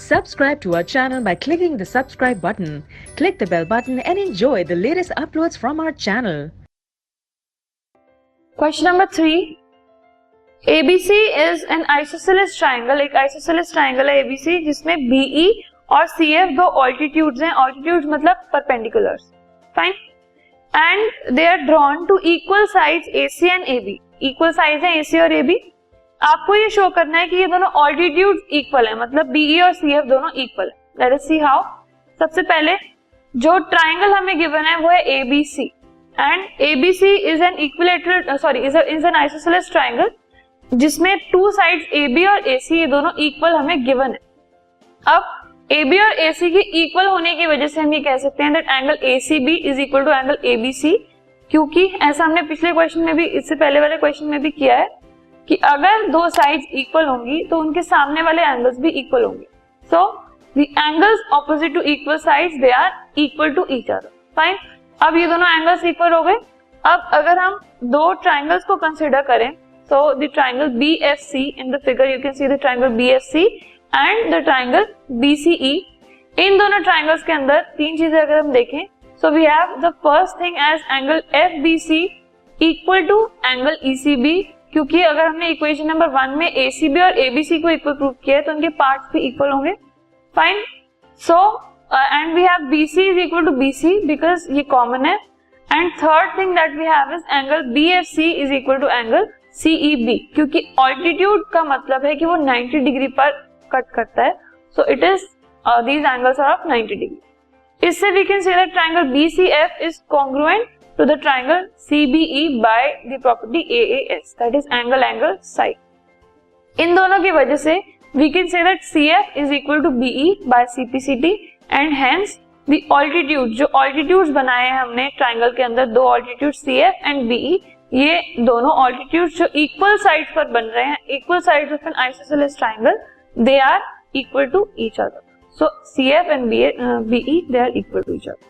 Subscribe to our channel by clicking the subscribe button. Click the bell button and enjoy the latest uploads from our channel. Question number 3. ABC is an isosceles triangle. एक isosceles triangle है ABC जिसमें BE और CF दो altitudes हैं. Altitudes मतलब perpendiculars. Fine. And they are drawn to equal sides AC and AB. Equal sides हैं AC और AB. आपको ये शो करना है कि ये दोनों ऑल्टीट्यूड इक्वल है, मतलब BE और CF दोनों इक्वल है. Let us see how. सबसे पहले जो ट्राइंगल हमें गिवन है वो है ABC and ABC is an equilateral is an isosceles triangle जिसमें टू साइड्स AB और AC ये दोनों इक्वल हमें गिवन है. अब AB और AC की इक्वल होने की वजह से हम ये कह सकते हैं that angle ACB is equal to angle ABC, क्योंकि ऐसा हमने पिछले क्वेश्चन में भी, इससे पहले वाले क्वेश्चन में भी किया है कि अगर दो साइड्स इक्वल होंगी तो उनके सामने वाले एंगल्स भी इक्वल होंगे. So the angles opposite to equal sides they are equal to each other. Fine. अब ये दोनों एंगल्स इक्वल हो गए. अब अगर हम दो ट्राइंगल्स को कंसीडर करें, so the triangle BFC, in the figure you can see the triangle BFC and the triangle BCE. इन दोनों ट्राइंगल्स के अंदर तीन चीजें अगर हम देखें, so we have the first thing as angle FBC equal to angle ECB, क्योंकि अगर हमने इक्वेशन नंबर 1 में ACB और ABC को इक्वल प्रूव किया है तो उनके पार्ट्स भी इक्वल होंगे. Fine. So and we have BC is equal to BC because ये कॉमन है. And third thing that we have is angle BFC is equal to angle CEB, क्योंकि ऑल्टीट्यूड का मतलब है कि वो 90 डिग्री पर कट करता है. So it is these angles are of 90 degree. इससे we can say that triangle BCF is congruent to the triangle CBE by the property AAS, that is angle side. इन दोनों की वजह से we can say that CF is equal to BE by CPCT and hence the altitude, जो altitudes बनाए हैं हमने triangle के अंदर, दो altitudes CF and BE, ये दोनों altitudes जो equal sides पर बन रहे हैं, equal sides of an isosceles triangle, they are equal to each other. So CF and BE they are equal to each other.